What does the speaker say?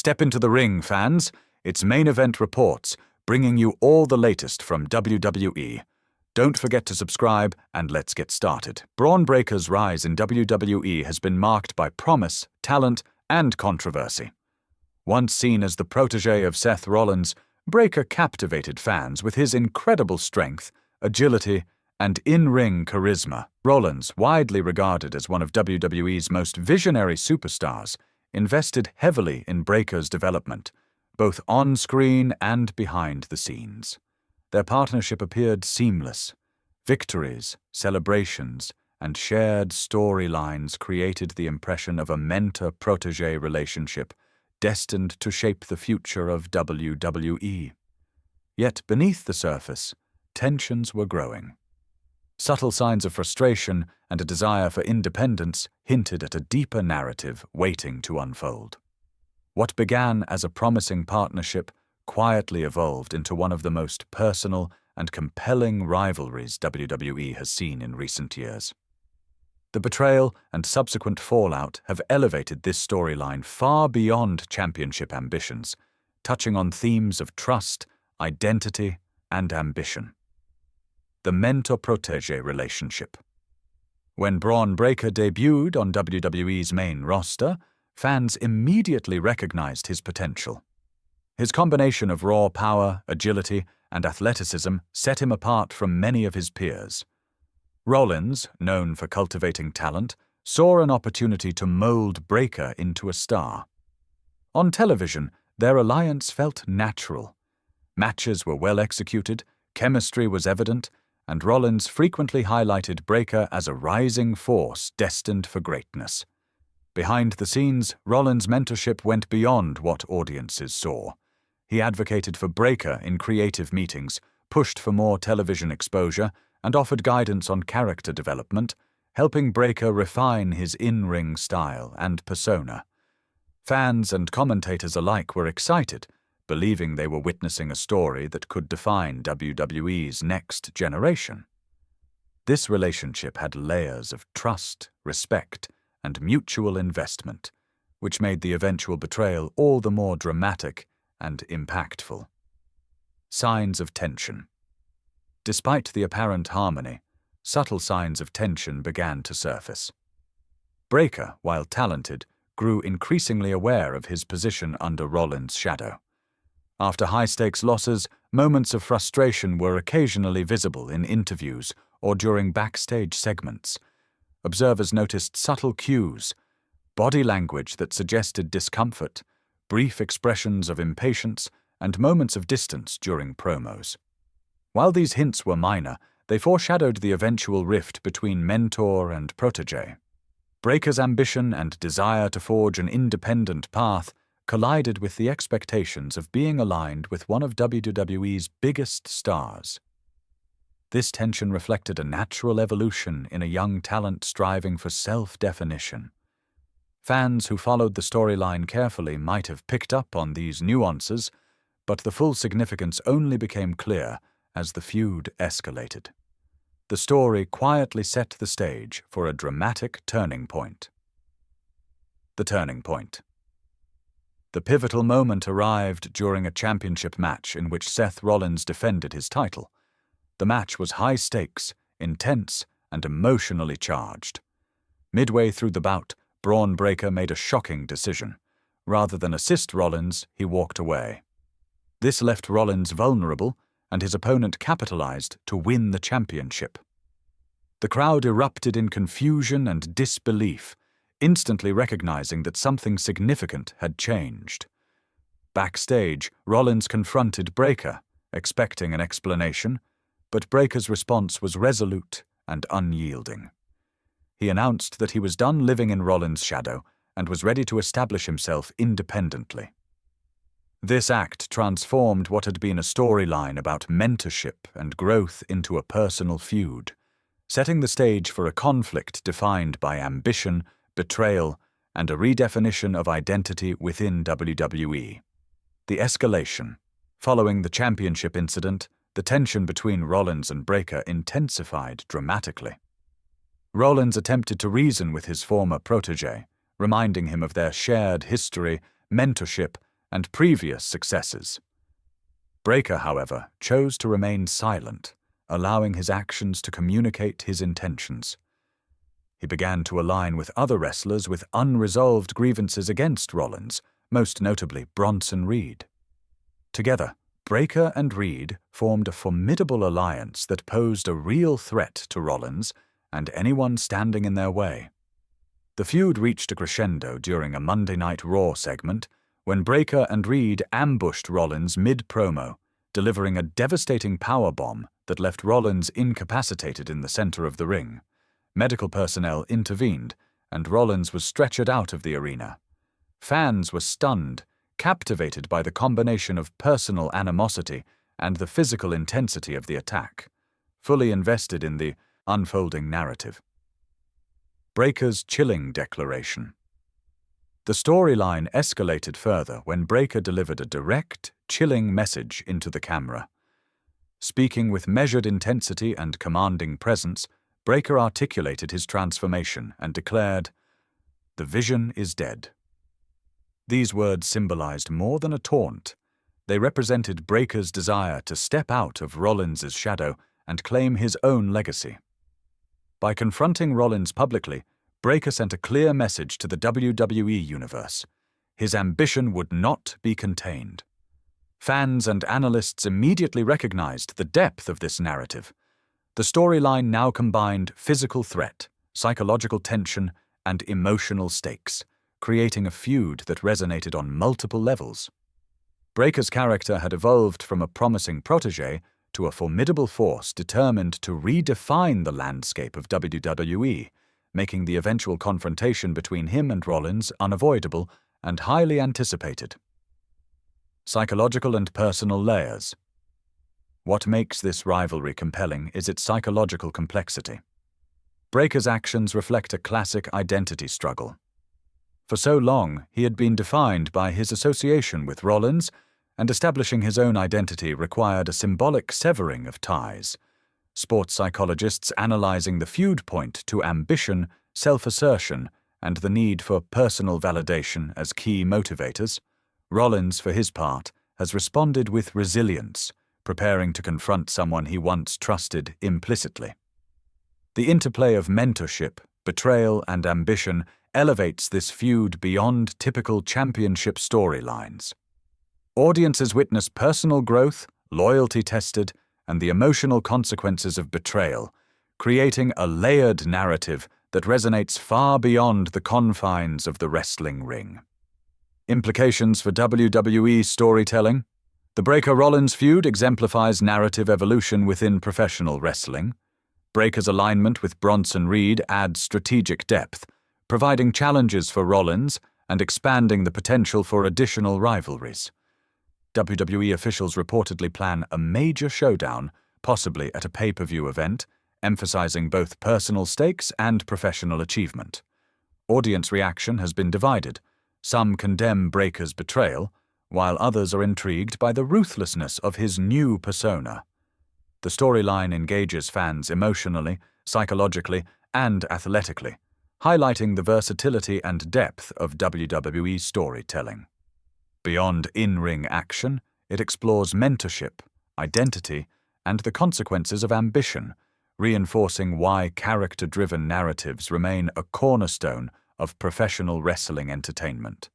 Step into the ring, fans. It's Main Event Reports, bringing you all the latest from WWE. Don't forget to subscribe, and let's get started. Braun Breaker's rise in WWE has been marked by promise, talent, and controversy. Once seen as the protege of Seth Rollins, Breaker captivated fans with his incredible strength, agility, and in-ring charisma. Rollins, widely regarded as one of WWE's most visionary superstars, invested heavily in Breaker's development, both on-screen and behind the scenes. Their partnership appeared seamless. Victories, celebrations, and shared storylines created the impression of a mentor-protege relationship destined to shape the future of WWE. Yet beneath the surface, tensions were growing. Subtle signs of frustration and a desire for independence hinted at a deeper narrative waiting to unfold. What began as a promising partnership quietly evolved into one of the most personal and compelling rivalries WWE has seen in recent years. The betrayal and subsequent fallout have elevated this storyline far beyond championship ambitions, touching on themes of trust, identity, and ambition. The mentor-protege relationship. When Braun Breaker debuted on WWE's main roster, fans immediately recognized his potential. His combination of raw power, agility, and athleticism set him apart from many of his peers. Rollins, known for cultivating talent, saw an opportunity to mold Breaker into a star. On television, their alliance felt natural. Matches were well executed, chemistry was evident, and Rollins frequently highlighted Breaker as a rising force destined for greatness. Behind the scenes, Rollins' mentorship went beyond what audiences saw. He advocated for Breaker in creative meetings, pushed for more television exposure, and offered guidance on character development, helping Breaker refine his in-ring style and persona. Fans and commentators alike were excited, believing they were witnessing a story that could define WWE's next generation. This relationship had layers of trust, respect, and mutual investment, which made the eventual betrayal all the more dramatic and impactful. Signs of tension. Despite the apparent harmony, subtle signs of tension began to surface. Breaker, while talented, grew increasingly aware of his position under Rollins' shadow. After high-stakes losses, moments of frustration were occasionally visible in interviews or during backstage segments. Observers noticed subtle cues, body language that suggested discomfort, brief expressions of impatience, and moments of distance during promos. While these hints were minor, they foreshadowed the eventual rift between mentor and protege. Breaker's ambition and desire to forge an independent path collided with the expectations of being aligned with one of WWE's biggest stars. This tension reflected a natural evolution in a young talent striving for self-definition. Fans who followed the storyline carefully might have picked up on these nuances, but the full significance only became clear as the feud escalated. The story quietly set the stage for a dramatic turning point. The turning point. The pivotal moment arrived during a championship match in which Seth Rollins defended his title. The match was high stakes, intense, and emotionally charged. Midway through the bout, Braun Breaker made a shocking decision. Rather than assist Rollins, he walked away. This left Rollins vulnerable, and his opponent capitalized to win the championship. The crowd erupted in confusion and disbelief, instantly recognizing that something significant had changed. Backstage, Rollins confronted Breaker, expecting an explanation, but Breaker's response was resolute and unyielding. He announced that he was done living in Rollins' shadow and was ready to establish himself independently. This act transformed what had been a storyline about mentorship and growth into a personal feud, setting the stage for a conflict defined by ambition, betrayal, and a redefinition of identity within WWE. The escalation. Following the championship incident, the tension between Rollins and Breaker intensified dramatically. Rollins attempted to reason with his former protege, reminding him of their shared history, mentorship, and previous successes. Breaker, however, chose to remain silent, allowing his actions to communicate his intentions. He began to align with other wrestlers with unresolved grievances against Rollins, most notably Bronson Reed. Together, Breaker and Reed formed a formidable alliance that posed a real threat to Rollins and anyone standing in their way. The feud reached a crescendo during a Monday Night Raw segment when Breaker and Reed ambushed Rollins mid-promo, delivering a devastating powerbomb that left Rollins incapacitated in the center of the ring. Medical personnel intervened, and Rollins was stretchered out of the arena. Fans were stunned, captivated by the combination of personal animosity and the physical intensity of the attack, fully invested in the unfolding narrative. Breaker's chilling declaration. The storyline escalated further when Breaker delivered a direct, chilling message into the camera. Speaking with measured intensity and commanding presence, Breaker articulated his transformation and declared, "The vision is dead." These words symbolized more than a taunt. They represented Breaker's desire to step out of Rollins' shadow and claim his own legacy. By confronting Rollins publicly, Breaker sent a clear message to the WWE universe. His ambition would not be contained. Fans and analysts immediately recognized the depth of this narrative. The storyline now combined physical threat, psychological tension, and emotional stakes, creating a feud that resonated on multiple levels. Breaker's character had evolved from a promising protege to a formidable force determined to redefine the landscape of WWE, making the eventual confrontation between him and Rollins unavoidable and highly anticipated. Psychological and personal layers. What makes this rivalry compelling is its psychological complexity. Breaker's actions reflect a classic identity struggle. For so long, he had been defined by his association with Rollins, and establishing his own identity required a symbolic severing of ties. Sports psychologists analyzing the feud point to ambition, self-assertion, and the need for personal validation as key motivators. Rollins, for his part, has responded with resilience, preparing to confront someone he once trusted implicitly. The interplay of mentorship, betrayal, and ambition elevates this feud beyond typical championship storylines. Audiences witness personal growth, loyalty tested, and the emotional consequences of betrayal, creating a layered narrative that resonates far beyond the confines of the wrestling ring. Implications for WWE storytelling. The Breaker-Rollins feud exemplifies narrative evolution within professional wrestling. Breaker's alignment with Bronson Reed adds strategic depth, providing challenges for Rollins and expanding the potential for additional rivalries. WWE officials reportedly plan a major showdown, possibly at a pay-per-view event, emphasizing both personal stakes and professional achievement. Audience reaction has been divided. Some condemn Breaker's betrayal, while others are intrigued by the ruthlessness of his new persona. The storyline engages fans emotionally, psychologically, and athletically, highlighting the versatility and depth of WWE storytelling. Beyond in-ring action, it explores mentorship, identity, and the consequences of ambition, reinforcing why character-driven narratives remain a cornerstone of professional wrestling entertainment.